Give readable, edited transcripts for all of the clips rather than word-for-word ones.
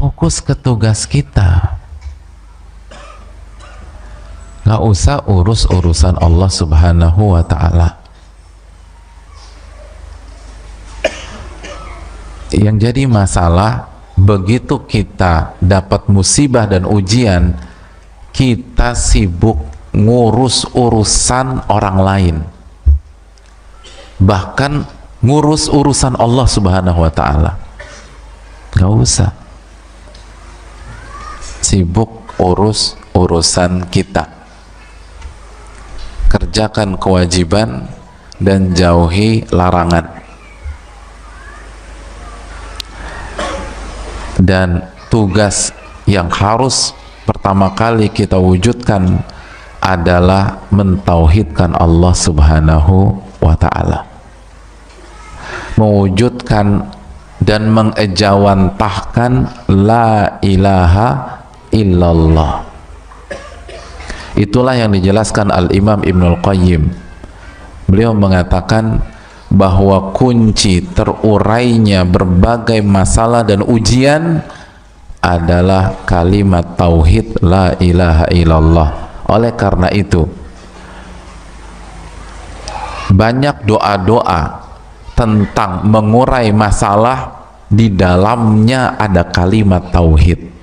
fokus ke tugas kita, nggak usah urus urusan Allah Subhanahu wa ta'ala. Yang jadi masalah, begitu kita dapat musibah dan ujian, kita sibuk ngurus urusan orang lain, bahkan ngurus urusan Allah Subhanahu wa ta'ala. Gak usah sibuk urus urusan kita, kerjakan kewajiban dan jauhi larangan. Dan tugas yang harus pertama kali kita wujudkan adalah mentauhidkan Allah Subhanahu wa ta'ala, mewujudkan dan mengejawantahkan la ilaha illallah. Itulah yang dijelaskan Al-Imam Ibnul Qayyim. Beliau mengatakan bahwa kunci terurainya berbagai masalah dan ujian adalah kalimat tauhid la ilaha illallah. Oleh karena itu, banyak doa-doa tentang mengurai masalah, di dalamnya ada kalimat tauhid.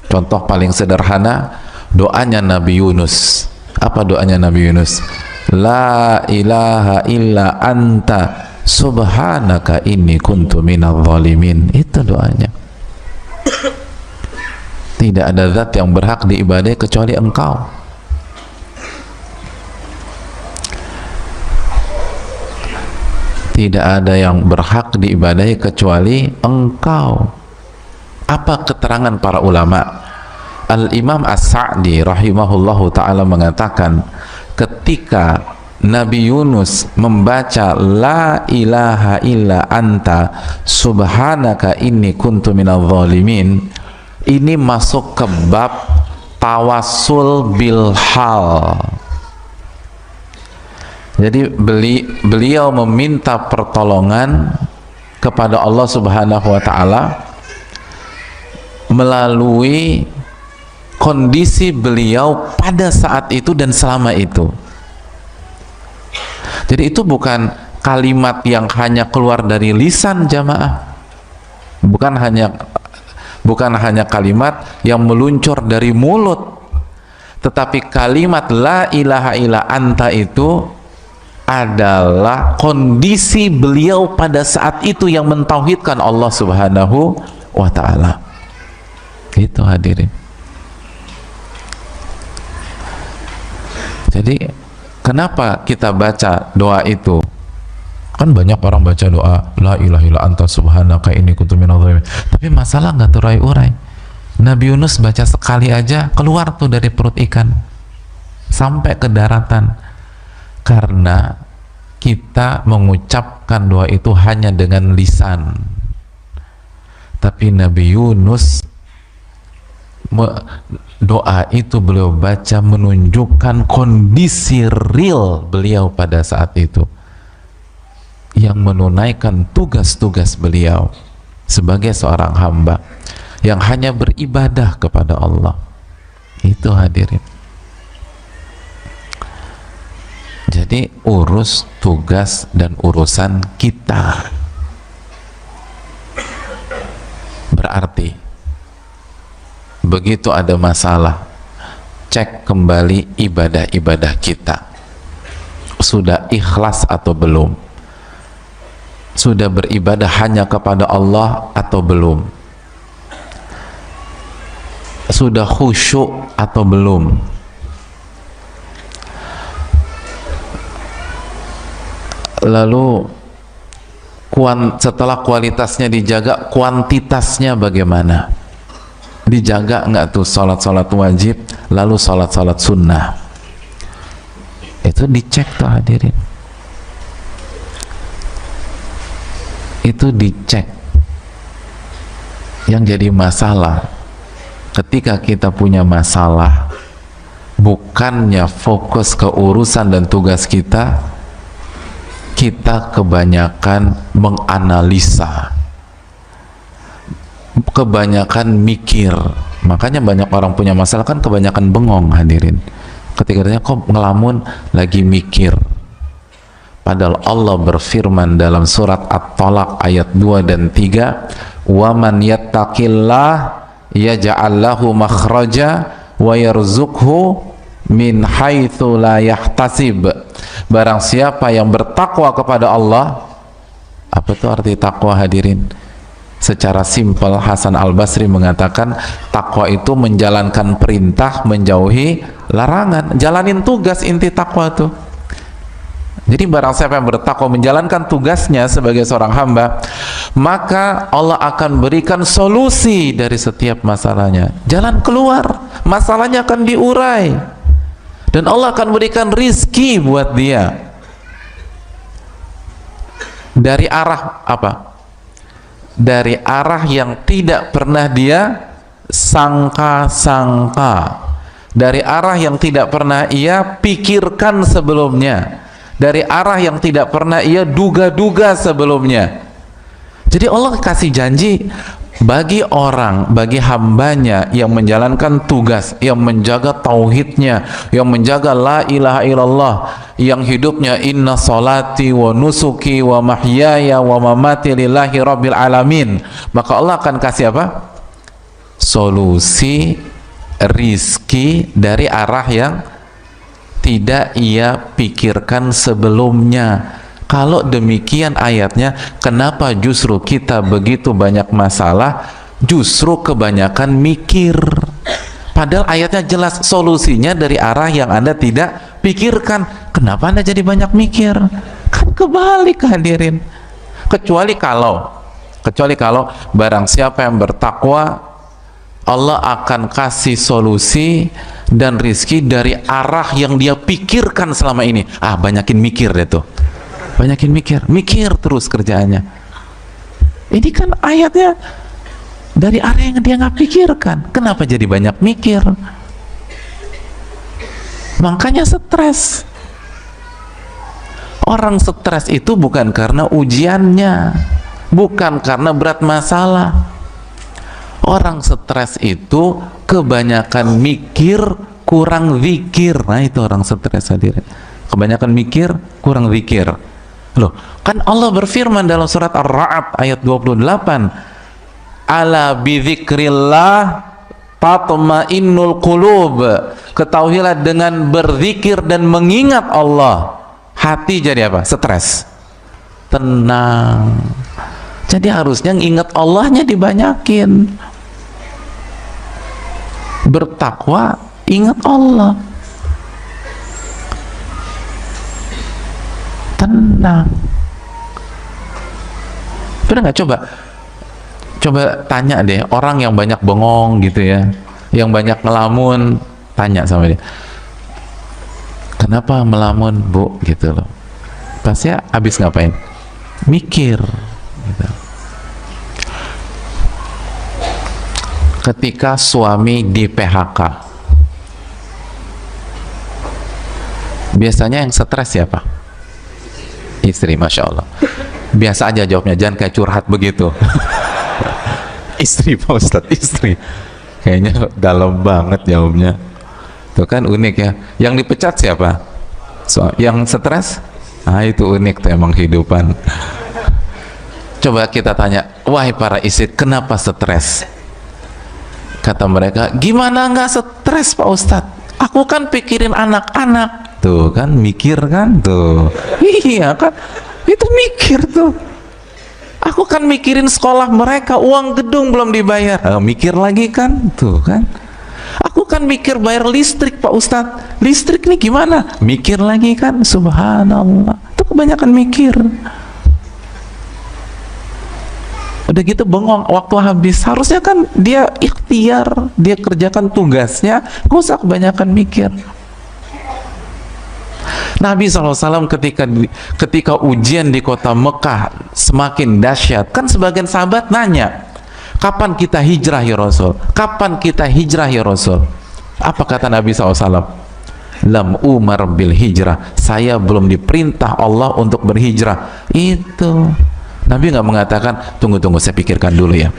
Contoh paling sederhana, doanya Nabi Yunus. Apa doanya Nabi Yunus? La ilaha illa anta subhanaka inni kuntu minadh dhalimin. Itu doanya. Tidak ada zat yang berhak diibadahi kecuali Engkau. Tidak ada yang berhak diibadahi kecuali Engkau. Apa keterangan para ulama? Al-Imam As-Sa'di rahimahullahu ta'ala mengatakan, ketika Nabi Yunus membaca la ilaha illa anta subhanaka inni kuntu minadh dhalimin, ini masuk ke bab tawassul bil hal. Jadi beliau meminta pertolongan kepada Allah Subhanahu wa ta'ala melalui kondisi beliau pada saat itu dan selama itu. Jadi itu bukan kalimat yang hanya keluar dari lisan jamaah, bukan hanya kalimat yang meluncur dari mulut, tetapi kalimat la ilaha illa anta itu adalah kondisi beliau pada saat itu yang mentauhidkan Allah Subhanahu wa ta'ala. Itu hadirin. Jadi kenapa kita baca doa itu? Kan banyak orang baca doa la ilaha illa anta subhanaka inni kuntu minadh dhalimin, tapi masalah nggak terurai-urai. Nabi Yunus baca sekali aja keluar tuh dari perut ikan sampai ke daratan, karena kita mengucapkan doa itu hanya dengan lisan. Tapi Nabi Yunus, doa itu beliau baca menunjukkan kondisi real beliau pada saat itu, yang menunaikan tugas-tugas beliau sebagai seorang hamba yang hanya beribadah kepada Allah. Itu hadirin. Jadi urus tugas dan urusan kita. Berarti begitu ada masalah, cek kembali ibadah-ibadah kita. Sudah ikhlas atau belum? Sudah beribadah hanya kepada Allah atau belum? Sudah khusyuk atau belum? Lalu setelah kualitasnya dijaga, kuantitasnya bagaimana? Dijaga nggak tuh salat-salat wajib, lalu salat-salat sunnah? Itu dicek tuh hadirin. Itu dicek. Yang jadi masalah ketika kita punya masalah, bukannya fokus ke urusan dan tugas kita, kita kebanyakan menganalisa, kebanyakan mikir. Makanya banyak orang punya masalah kan kebanyakan bengong, hadirin. Ketika ditanya, kok ngelamun, lagi mikir. Padahal Allah berfirman dalam surat At-Talaq ayat 2 dan 3, "Wa man yattaqillah yaj'al lahu makhraja wa yarzuqhu min haitsu la yahtasib." Barang siapa yang bertakwa kepada Allah, apa itu arti takwa, hadirin? Secara simpel Hasan Al-Basri mengatakan takwa itu menjalankan perintah, menjauhi larangan, jalanin tugas, inti takwa tuh. Jadi barang siapa yang bertakwa menjalankan tugasnya sebagai seorang hamba, maka Allah akan berikan solusi dari setiap masalahnya, jalan keluar, masalahnya akan diurai, dan Allah akan berikan rizki buat dia dari arah apa? Dari arah yang tidak pernah dia sangka-sangka, dari arah yang tidak pernah ia pikirkan sebelumnya, dari arah yang tidak pernah ia duga-duga sebelumnya. Jadi Allah kasih janji bagi orang, bagi hambanya yang menjalankan tugas, yang menjaga tauhidnya, yang menjaga la ilaha illallah, yang hidupnya inna salati wa nusuki wa mahyaya wa mamati lillahi rabbil alamin, maka Allah akan kasih apa? Solusi rizki dari arah yang tidak ia pikirkan sebelumnya. Kalau demikian ayatnya, kenapa justru kita begitu banyak masalah? Justru kebanyakan mikir. Padahal ayatnya jelas solusinya dari arah yang Anda tidak pikirkan. Kenapa Anda jadi banyak mikir? Kan kebalik, hadirin. Kecuali kalau barang siapa yang bertakwa, Allah akan kasih solusi dan rizki dari arah yang dia pikirkan selama ini. Banyakin mikir deh tuh, banyakin mikir terus kerjaannya. Ini kan ayatnya dari arah yang dia nggak pikirkan. Kenapa jadi banyak mikir? Makanya stres. Orang stres itu bukan karena ujiannya, bukan karena berat masalah. Orang stres itu kebanyakan mikir, kurang zikir. Nah itu orang stres, hadirin. Kebanyakan mikir, kurang zikir. Loh, kan Allah berfirman dalam surat Ar-Ra'd ayat 28, "Ala bidzikrillah tatma'innul qulub." Ketahuilah dengan berzikir dan mengingat Allah, hati jadi apa? Stres. Tenang. Jadi harusnya ingat Allahnya dibanyakin. Bertakwa, ingat Allah, tenang. Pernah nggak coba tanya deh orang yang banyak bengong gitu ya, yang banyak ngelamun, tanya sama dia, kenapa melamun bu, gitu loh. Pasti habis ngapain? Mikir gitu. Ketika suami di PHK, biasanya yang stres siapa? Istri, Masya Allah. Biasa aja jawabnya, jangan kayak curhat begitu. Istri Pak Ustadz, istri. Kayaknya dalam banget jawabnya. Itu kan unik ya. Yang dipecat siapa? Yang stres? Itu unik tuh emang kehidupan. Coba kita tanya, wahai para istri, kenapa stres? Kata mereka, gimana nggak stres Pak Ustadz? Aku kan pikirin anak-anak. Tuh kan, mikir kan tuh. Iya kan, itu mikir tuh. Aku kan mikirin sekolah mereka, uang gedung belum dibayar. Mikir lagi kan, tuh kan. Aku kan mikir bayar listrik Pak Ustadz. Listrik nih gimana? Mikir lagi kan, subhanallah. Itu kebanyakan mikir. Udah gitu bengong, waktu habis. Harusnya kan dia ikhtiar, dia kerjakan tugasnya, gak usah kebanyakan mikir. Nabi SAW ketika ujian di kota Mekah semakin dahsyat, kan sebagian sahabat nanya, kapan kita hijrah ya Rasul? Kapan kita hijrah ya Rasul? Apa kata Nabi SAW? Lam umar bil hijrah, saya belum diperintah Allah untuk berhijrah. Itu Nabi nggak mengatakan tunggu saya pikirkan dulu ya.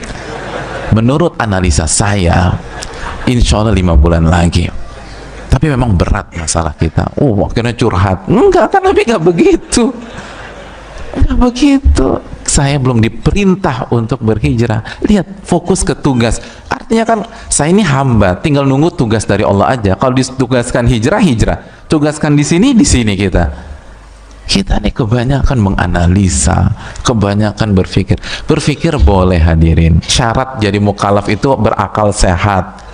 menurut analisa saya insya Allah 5 bulan lagi. Tapi memang berat masalah kita. Akhirnya curhat. Enggak, kan Nabi nggak begitu. Nggak begitu. Saya belum diperintah untuk berhijrah. Lihat, fokus ke tugas. Artinya kan saya ini hamba, tinggal nunggu tugas dari Allah aja. Kalau ditugaskan hijrah, hijrah. Tugaskan di sini kita. Kita nih kebanyakan menganalisa, kebanyakan berpikir. Berpikir boleh hadirin. Syarat jadi mukallaf itu berakal sehat.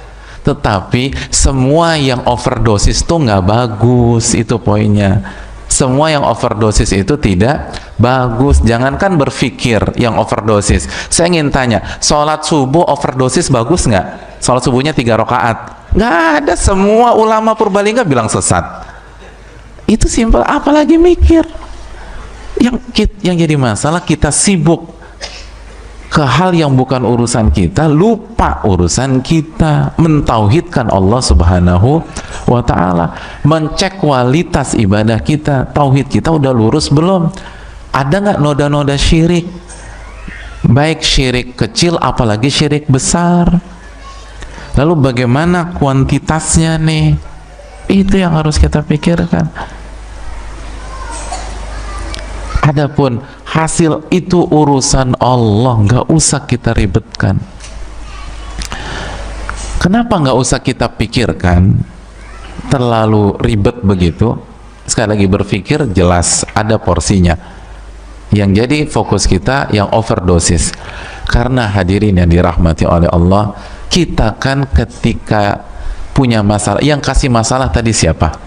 Tetapi semua yang overdosis tuh nggak bagus, itu poinnya. Semua yang overdosis itu tidak bagus. Jangankan berpikir yang overdosis. Saya ingin tanya, sholat subuh overdosis bagus nggak? Sholat subuhnya 3 rakaat, nggak ada. Semua ulama Purbalingga bilang sesat. Itu simpel, apalagi mikir. Yang jadi masalah kita sibuk ke hal yang bukan urusan kita, lupa urusan kita, mentauhidkan Allah Subhanahu wa ta'ala, mencek kualitas ibadah kita, tauhid kita udah lurus belum, ada nggak noda-noda syirik, baik syirik kecil apalagi syirik besar. Lalu bagaimana kuantitasnya nih, itu yang harus kita pikirkan. Adapun hasil itu urusan Allah, nggak usah kita ribetkan. Kenapa nggak usah kita pikirkan? Terlalu ribet begitu. Sekali lagi, berpikir jelas ada porsinya. Yang jadi fokus kita yang overdosis. Karena hadirin yang dirahmati oleh Allah, kita kan ketika punya masalah, yang kasih masalah tadi siapa?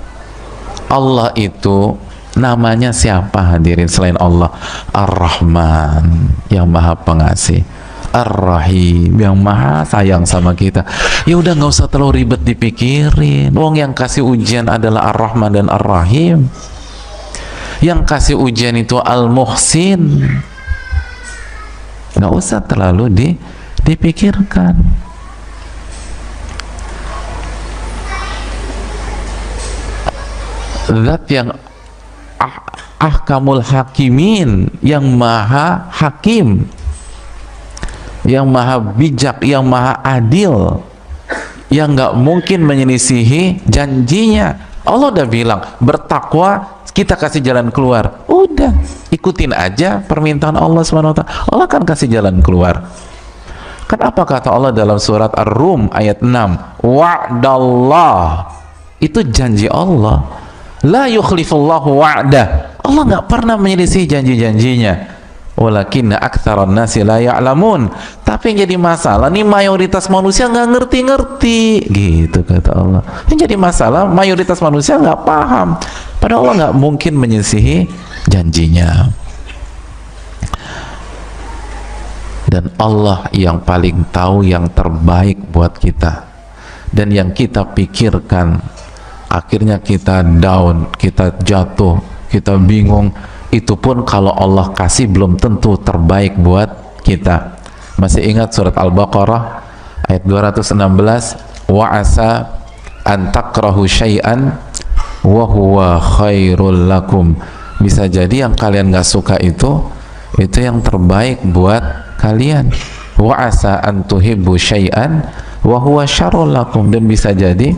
Allah. Itu namanya siapa hadirin selain Allah? Ar-Rahman, yang maha pengasih, Ar-Rahim, yang maha sayang sama kita. Ya udah, nggak usah terlalu ribet dipikirin. Wong yang kasih ujian adalah Ar-Rahman dan Ar-Rahim. Yang kasih ujian itu Al-Muhsin. Nggak usah terlalu dipikirkan. Zat yang ahkamul hakimin, yang maha hakim, yang maha bijak, yang maha adil, yang nggak mungkin menyelisihi janjinya. Allah udah bilang bertakwa, kita kasih jalan keluar. Udah, ikutin aja permintaan Allah SWT. Allah kan kasih jalan keluar. Kan apa kata Allah dalam surat Ar-Rum ayat 6? Wa'dallah, itu janji Allah. La yukhlifullahu wa'dah. Allah nggak pernah menyelisih janji-janjinya. Walakinna aktsaran nasi la ya'lamun. Tapi yang jadi masalah nih, mayoritas manusia nggak ngerti-ngerti, gitu kata Allah. Yang jadi masalah mayoritas manusia nggak paham. Padahal Allah nggak mungkin menyelisihi janjinya. Dan Allah yang paling tahu yang terbaik buat kita. Dan yang kita pikirkan, akhirnya kita down, kita jatuh, kita bingung. Itu pun kalau Allah kasih belum tentu terbaik buat kita. Masih ingat surat Al-Baqarah ayat 216? Wa asa an takrahu syai'an wa huwa khairul lakum. Bisa jadi yang kalian gak suka itu yang terbaik buat kalian. Wa asa an tuhibbu syai'an wa huwa syarrul lakum. Dan bisa jadi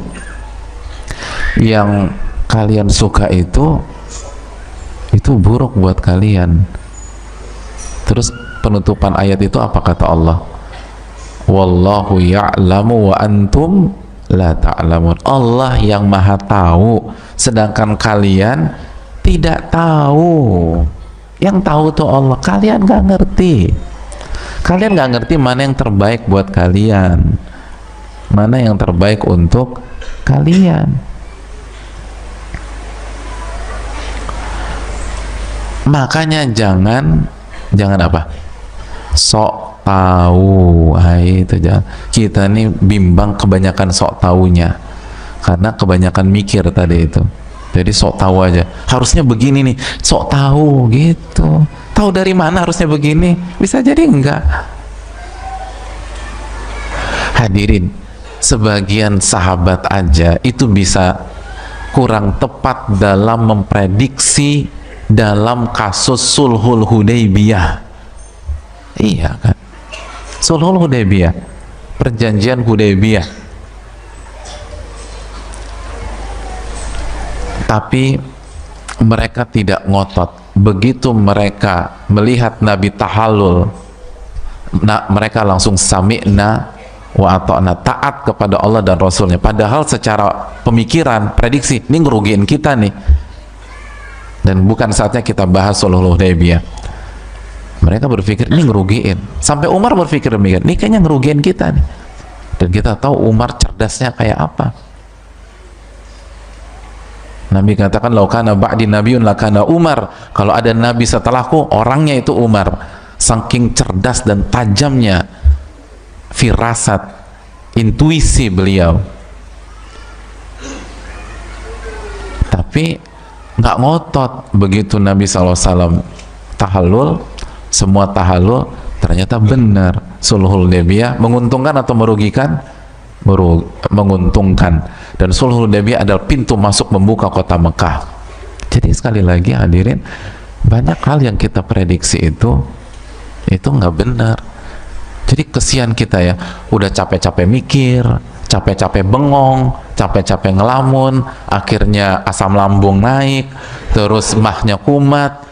yang kalian suka itu buruk buat kalian. Terus penutupan ayat itu apa kata Allah? Wallahu ya'lamu wa antum la ta'lamun. Allah yang maha tahu, sedangkan kalian tidak tahu. Yang tahu tuh Allah, kalian gak ngerti. Kalian gak ngerti mana yang terbaik buat kalian, mana yang terbaik untuk kalian. Makanya jangan apa? Sok tahu. Itu jangan. Kita nih bimbang kebanyakan sok taunya. Karena kebanyakan mikir tadi itu. Jadi sok tahu aja. Harusnya begini nih, sok tahu gitu. Tahu dari mana harusnya begini? Bisa jadi enggak. Hadirin, sebagian sahabat aja itu bisa kurang tepat dalam memprediksi dalam kasus Sulhul Hudaybiyah. Iya kan? Sulhul Hudaybiyah. perjanjian Hudaybiyah, tapi mereka tidak ngotot. Begitu mereka melihat Nabi tahallul, mereka langsung sami'na wa ata'na, taat kepada Allah dan Rasulnya. Padahal secara pemikiran, prediksi, ini ngerugiin kita nih, dan bukan saatnya kita bahas sulhul Hudaybiyah. Mereka berpikir ini ngerugiin, sampai Umar berpikir demikian, ini kayaknya ngerugiin kita nih. Dan kita tahu Umar cerdasnya kayak apa. Nabi katakan, laukana ba'di nabiun lakana Umar, kalau ada nabi setelahku orangnya itu Umar. Saking cerdas dan tajamnya firasat, intuisi beliau. Tapi nggak ngotot. Begitu Nabi SAW tahallul, semua tahallul ternyata benar. Sulhul Hudaybiyah menguntungkan atau merugikan? Menguntungkan. Dan sulhul Hudaybiyah adalah pintu masuk membuka kota Mekah. Jadi sekali lagi hadirin, banyak hal yang kita prediksi itu nggak benar. Jadi kesian kita ya, udah capek-capek mikir, capek-capek bengong, capek-capek ngelamun, akhirnya asam lambung naik, terus mahnya kumat,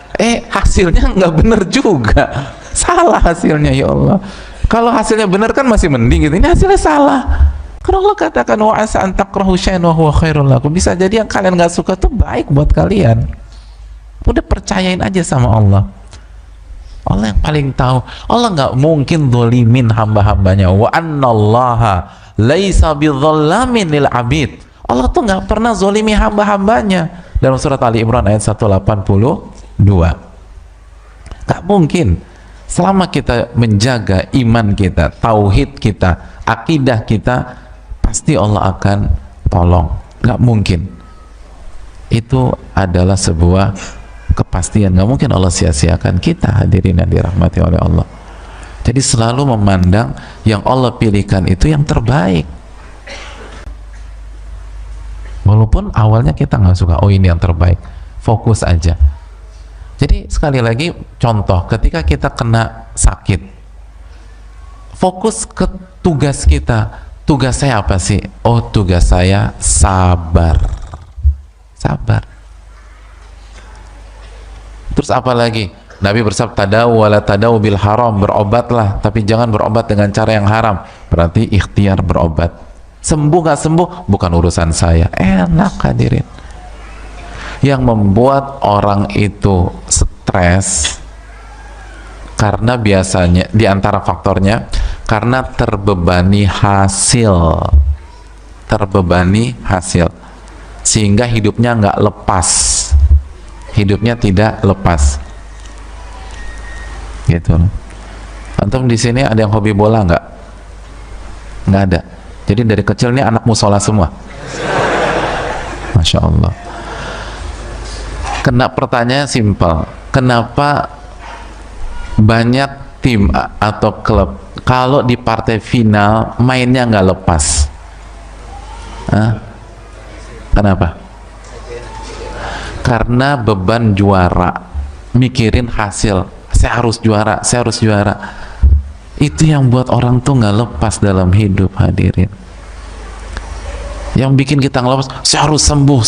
hasilnya nggak bener juga, salah hasilnya. Ya Allah, kalau hasilnya benar kan masih mending gitu, ini hasilnya salah. Karena Allah katakan, wa asa an takrahu syai'an wa huwa khairul lakum, bisa jadi yang kalian nggak suka tuh baik buat kalian. Udah percayain aja sama Allah. Allah yang paling tahu. Allah nggak mungkin zolimin hamba-hambanya. Wa annallaha laisa bidzallamin lil abid. Allah tuh nggak pernah zolimi hamba-hambanya. Dalam surat Ali Imran ayat 182. Nggak mungkin. Selama kita menjaga iman kita, tauhid kita, akidah kita, pasti Allah akan tolong. Nggak mungkin. Itu adalah sebuah kepastian, nggak mungkin Allah sia-siakan kita, hadirin yang dirahmati oleh Allah. Jadi selalu memandang yang Allah pilihkan itu yang terbaik, walaupun awalnya kita nggak suka, oh ini yang terbaik, fokus aja. Jadi sekali lagi contoh, ketika kita kena sakit, fokus ke tugas kita. Tugas saya apa sih? Oh, tugas saya sabar. Terus apa lagi? Nabi bersabda, tadawu wala tadawu bil haram, berobatlah tapi jangan berobat dengan cara yang haram. Berarti ikhtiar berobat. Sembuh gak sembuh bukan urusan saya. Enak hadirin. Yang membuat orang itu stres karena biasanya diantara faktornya karena terbebani hasil, sehingga hidupnya nggak lepas. Hidupnya tidak lepas, gitu. Antum di sini ada yang hobi bola nggak? Nggak ada. Jadi dari kecil ini anak musola semua. Masya Allah. Kena pertanyaan simpel. Kenapa banyak tim atau klub kalau di partai final mainnya nggak lepas? Kenapa? Karena beban juara, mikirin hasil, saya harus juara. Itu yang buat orang tuh nggak lepas dalam hidup, hadirin. Yang bikin kita ngelepas, saya harus sembuh.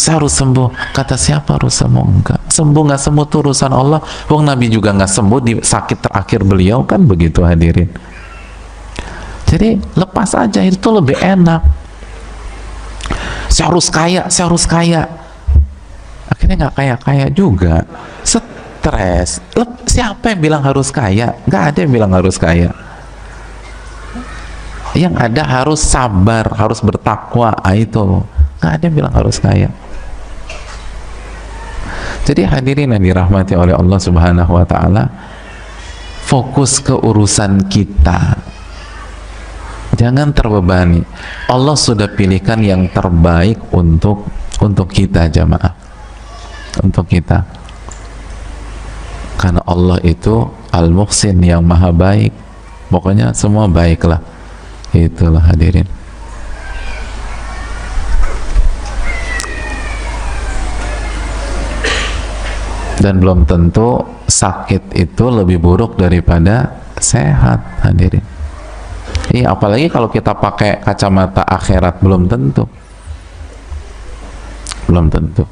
Kata siapa harus sembuh? Enggak. Sembuh nggak sembuh itu urusan Allah. Wong Nabi juga nggak sembuh di sakit terakhir beliau, kan begitu hadirin. Jadi lepas aja, itu lebih enak. Saya harus kaya. Akhirnya nggak kaya juga, stres. Siapa yang bilang harus kaya? Nggak ada yang bilang harus kaya. Yang ada harus sabar, harus bertakwa. Itu nggak ada yang bilang harus kaya. Jadi hadirin yang dirahmati oleh Allah Subhanahu Wa Taala, fokus ke urusan kita, jangan terbebani. Allah sudah pilihkan yang terbaik untuk kita, jamaah, untuk kita. Karena Allah itu Al-Muhsin, yang maha baik. Pokoknya semua baiklah. Itulah hadirin. Dan belum tentu sakit itu lebih buruk daripada sehat, hadirin. Iya, apalagi kalau kita pakai kacamata akhirat, belum tentu. Belum tentu.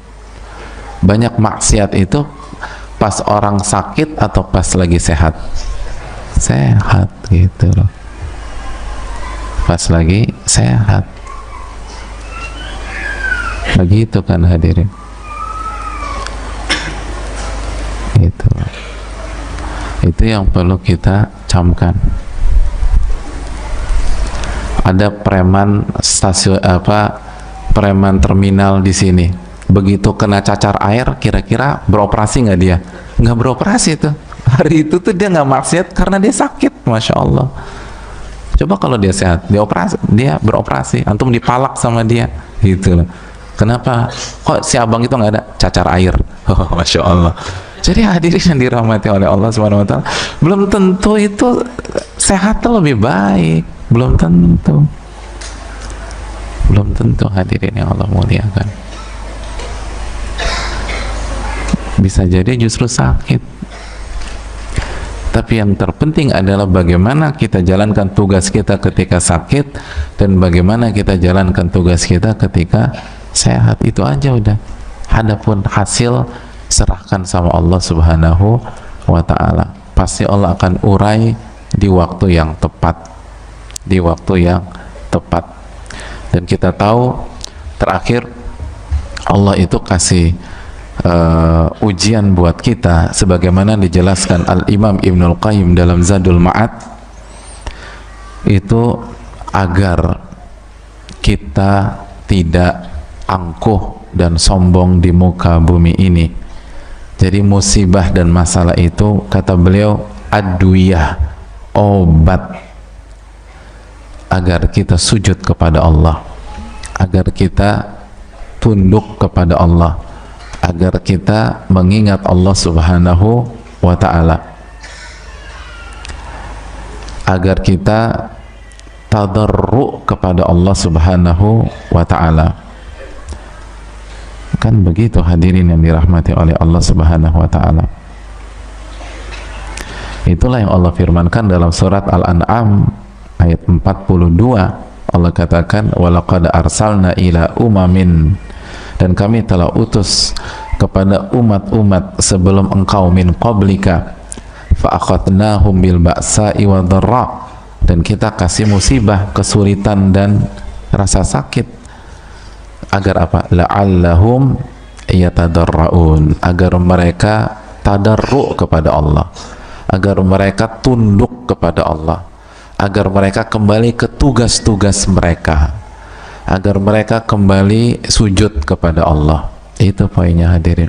Banyak maksiat itu pas orang sakit atau pas lagi sehat? Sehat gitu loh. Pas lagi sehat. Begitu kan hadirin. Gitu. Itu yang perlu kita camkan. Ada preman stasiun preman terminal di sini. Begitu kena cacar air, kira-kira beroperasi nggak dia? Nggak beroperasi tuh. Hari itu tuh dia nggak maksiat karena dia sakit, masya Allah. Coba kalau dia sehat, dia beroperasi, antum dipalak sama dia, gitu loh. Kenapa? Kok si abang itu nggak ada cacar air? Oh, masya Allah. Jadi hadirin yang dirahmati oleh Allah Subhanahu Wa Taala, belum tentu itu sehat lebih baik, belum tentu. Belum tentu hadirin yang Allah muliakan. Bisa jadi justru sakit. Tapi yang terpenting adalah bagaimana kita jalankan tugas kita ketika sakit dan bagaimana kita jalankan tugas kita ketika sehat. Itu aja udah. Adapun hasil serahkan sama Allah Subhanahu wa Ta'ala. Pasti Allah akan urai di waktu yang tepat. Di waktu yang tepat. Dan kita tahu terakhir Allah itu kasih ujian buat kita sebagaimana dijelaskan Al-Imam Ibnul Qayyim dalam Zadul Ma'ad, itu agar kita tidak angkuh dan sombong di muka bumi ini. Jadi musibah dan masalah itu, kata beliau, adwiyah, obat agar kita sujud kepada Allah, agar kita tunduk kepada Allah, agar kita mengingat Allah Subhanahu wa Ta'ala, agar kita tadarru kepada Allah Subhanahu wa Ta'ala. Kan begitu hadirin yang dirahmati oleh Allah Subhanahu wa Ta'ala. Itulah yang Allah firmankan dalam surat Al-An'am ayat 42. Allah katakan, walaqad arsalna ila umamin, dan kami telah utus kepada umat-umat sebelum engkau, min qablika fa akhadnahum bil ba'sa'i wa dharra, dan kita kasih musibah, kesulitan dan rasa sakit. Agar apa? La'allahum yatadarraun, agar mereka tadarru kepada Allah, agar mereka tunduk kepada Allah, agar mereka kembali ke tugas-tugas mereka, agar mereka kembali sujud kepada Allah. Itu poinnya hadirin.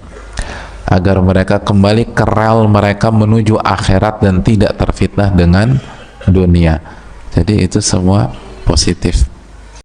Agar mereka kembali ke rel mereka menuju akhirat dan tidak terfitnah dengan dunia. Jadi itu semua positif.